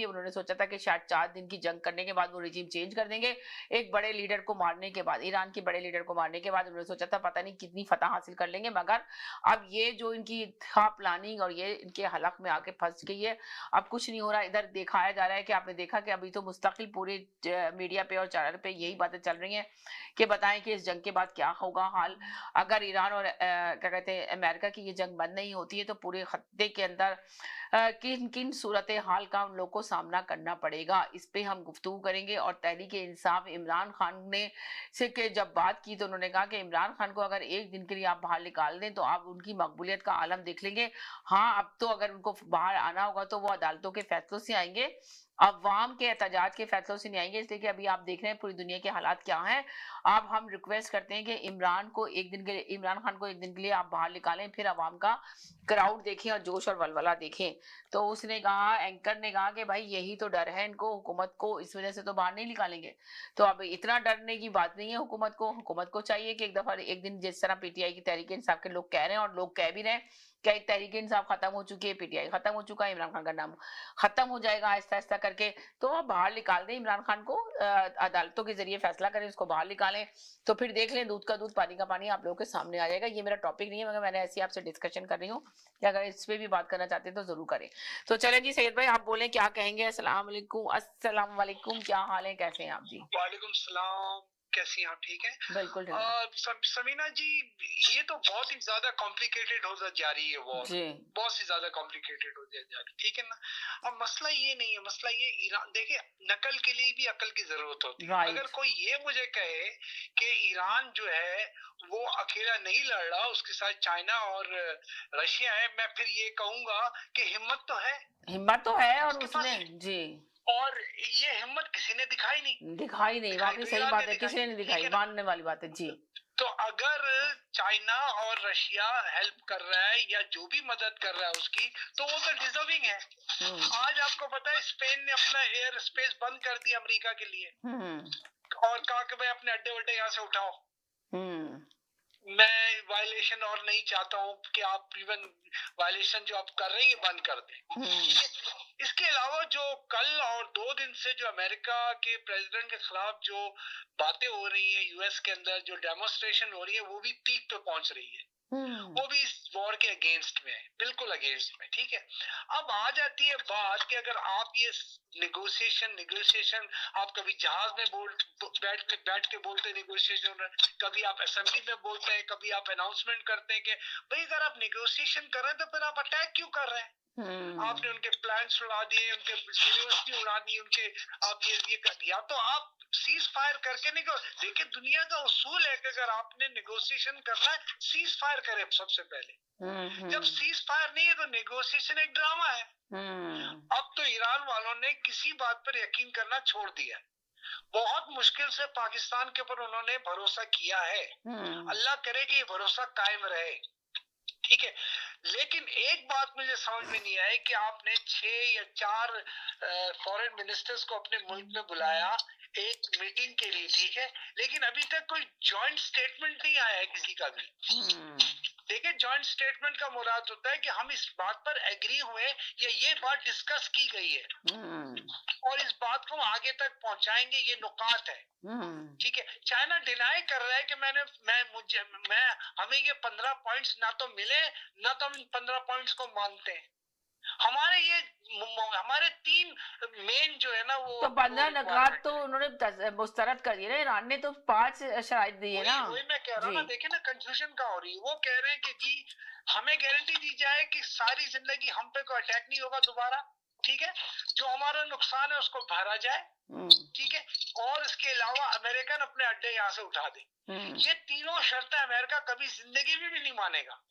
उन्होंने सोचा था कि शायद 4 दिन की जंग करने के बाद वो रिजीम चेंज कर देंगे। एक बड़े लीडर को मारने के बाद, ईरान के बड़े लीडर को मारने के बाद उन्होंने सोचा था पता नहीं कितनी फतह हासिल कर लेंगे, मगर अब ये जो इनकी था प्लानिंग और ये इनके हलक में आके फंस गई है। अब कुछ नहीं हो रहा। इधर दिखाया जा रहा है कि आपने देखा कि अभी तो मुस्तकिल पूरे मीडिया पे और चैनल पे यही बातें चल रही हैं कि बताएं कि इस जंग के बाद क्या होगा हाल। अगर ईरान और क्या कहते हैं अमेरिका की ये जंग बंद नहीं होती है तो पूरे खत्ते के अंदर किन किन सूरत हाल का उन लोग को सामना करना पड़ेगा, इस पे हम गुफ्तगू करेंगे। और तहरीक इंसाफ इमरान खान ने से के जब बात की तो उन्होंने कहा कि इमरान खान को अगर एक दिन के लिए आप बाहर निकाल दें तो आप उनकी मकबूलियत का आलम देख लेंगे। हाँ, अब तो अगर उनको बाहर आना होगा तो वो अदालतों के फैसलों से आएंगे, अवाम के एहतजाज के फैसलों से नहीं आएंगे। इसलिए कि अभी आप देख रहे हैं पूरी दुनिया के हालात क्या हैं। अब हम रिक्वेस्ट करते हैं कि इमरान खान को एक दिन के लिए आप बाहर निकालें, फिर अवाम का क्राउड देखें और जोश और वलवला देखें। तो उसने कहा, एंकर ने कहा कि भाई यही तो डर है इनको, हुकूमत को इस वजह से तो बाहर नहीं निकालेंगे। तो अब इतना डरने की बात नहीं है। हुकूमत को चाहिए कि एक दफा एक दिन, जिस तरह पीटीआई की तहरीक इंसाफ के लोग कह रहे हैं और लोग कह भी रहे हैं कि तहरीक इंसाफ खत्म हो चुकी है, पीटीआई खत्म हो चुका है, इमरान खान का नाम खत्म हो जाएगा आहिस्ता आहिस्ता करके, तो आप बाहर निकाल दें इमरान खान को, अदालतों के जरिए फैसला करें, उसको बाहर निकालें, तो फिर देख लें दूध का दूध पानी का पानी आप लोगों के सामने आ जाएगा। ये मेरा टॉपिक नहीं है, मगर मैंने ऐसी आपसे डिस्कशन कर रही हूँ कि अगर इस पे भी बात करना चाहते हैं तो जरूर करें। तो चलें जी, सैयद भाई आप बोलें क्या कहेंगे। अस्सलाम वालेकुम, क्या हाल है, कैसे हैं आप जी? वालेकुम सलाम। कैसी हैं आप? ठीक है। बिल्कुल ठीक समीना जी, ये तो बहुत ही ज्यादा कॉम्प्लिकेटेड हो जा रही है वॉर। जी। बहुत सी ज्यादा कॉम्प्लिकेटेड हो जा रही है, ठीक है ना। अब मसला ये नहीं है, मसला ये ईरान, देखिए नकल के लिए भी अकल की जरूरत होती है। अगर कोई ये मुझे कहे कि ईरान जो है वो अकेला नहीं लड़ रहा, उसके साथ चाइना और रशिया है, मैं फिर ये कहूंगा कि हिम्मत तो है और उसने जी और ये हिम्मत किसी ने दिखाई नहीं, वाकई सही बात है, किसी ने नहीं ठीक दिखाई, है ना। मानने वाली बात है जी। तो अगर चाइना और रशिया हेल्प कर रहा है या जो भी मदद कर रहा है उसकी, तो वो तो डिजर्विंग है। आज आपको पता है स्पेन ने अपना एयर स्पेस बंद कर दिया अमेरिका के लिए और कहा कि भाई अपने अड्डे वड्डे यहाँ से उठाओ, मैं वायलेशन और नहीं चाहता हूँ कि आप इवन वायलेशन जो आप कर रहे हैं ये बंद कर दें। इसके अलावा जो कल और 2 दिन से जो अमेरिका के प्रेसिडेंट के खिलाफ जो बातें हो रही है, यूएस के अंदर जो डेमोन्स्ट्रेशन हो रही है, वो भी पीक पे पहुंच रही है। वो भी इस वॉर के अगेंस्ट में है, बिल्कुल अगेंस्ट में, ठीक है। अब आ जाती है बात कि अगर आप ये निगोशिएशन आप कभी जहाज में बैठ के बोलते हैं निगोशिएशन, कभी आप असेंबली में बोलते हैं, कभी आप अनाउंसमेंट करते हैं कि भाई अगर आप निगोशिएशन कर रहे हैं तो फिर आप अटैक क्यों कर रहे हैं? आपने उनके प्लान्स उड़ा दिए, उनके यूनिवर्सिटी उड़ा दी, उनके आप ये कर दिया। तो आप सीज फायर करके नहीं, देखिए दुनिया का उसूल है कि अगर आपने नेगोशिएशन करना है सीज फायर करे सबसे पहले। जब सीज फायर नहीं है तो नेगोशिएशन एक ड्रामा है। अब तो ईरान वालों ने किसी बात पर यकीन करना छोड़ दिया। बहुत मुश्किल से पाकिस्तान के ऊपर उन्होंने भरोसा किया है। अल्लाह करे कि ये भरोसा कायम रहे, ठीक है। लेकिन एक बात मुझे समझ में नहीं आई कि आपने 6 या 4 फॉरेन मिनिस्टर्स को अपने मुल्क में बुलाया एक मीटिंग के लिए, ठीक है, लेकिन अभी तक कोई जॉइंट स्टेटमेंट नहीं आया है किसी का भी। देखिए जॉइंट स्टेटमेंट का मुराद होता है कि हम इस बात पर एग्री हुए या ये बात डिस्कस की गई है और इस बात को हम आगे तक पहुंचाएंगे, ये नुकात है, ठीक है। चाइना डिनाई कर रहा है कि हमें ये 15 पॉइंट्स ना तो मिले, ना तो हम इन 15 पॉइंट्स को मानते हैं। हमारे 3 मेन जो है ना वो तो 15 नकात तो उन्होंने मुस्तरद कर दिए ना, ईरान ने तो 5 शराइत दी है ना। वही मैं कह रहा हूँ ना, देखिए ना कंफ्यूजन कहाँ हो रही है। वो कह रहे हैं कि जी हमें गारंटी दी जाए कि सारी जिंदगी हम पे कोई अटैक नहीं होगा दोबारा, ठीक है, जो हमारा नुकसान है उसको भरा जाए, ठीक है, और इसके अलावा अमेरिकन अपने अड्डे यहाँ से उठा दे। ये तीनों शर्तें अमेरिका कभी जिंदगी में भी नहीं मानेगा,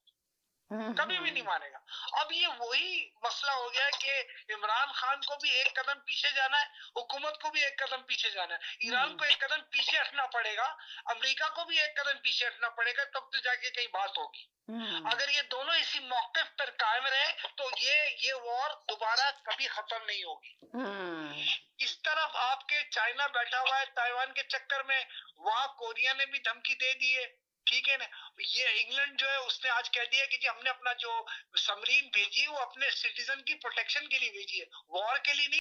कभी भी नहीं मानेगा। अब ये वही मसला हो गया कि इमरान खान को भी एक कदम पीछे जाना है, हुकूमत को भी एक कदम पीछे जाना है, ईरान को एक कदम पीछे हटना पड़ेगा, अमेरिका को भी एक कदम पीछे हटना पड़ेगा, तब तो जाके कहीं बात होगी। अगर ये दोनों इसी मौके पर कायम रहे तो ये वॉर दोबारा कभी खत्म नहीं होगी। इस तरफ आपके चाइना बैठा हुआ है ताइवान के चक्कर में, वहां कोरिया ने भी धमकी दे दी है, ठीक है ना। ये इंग्लैंड जो है उसने आज कह दिया कि जी हमने अपना जो सबमरीन भेजी है वो अपने सिटीजन की प्रोटेक्शन के लिए भेजी है, वॉर के लिए नहीं।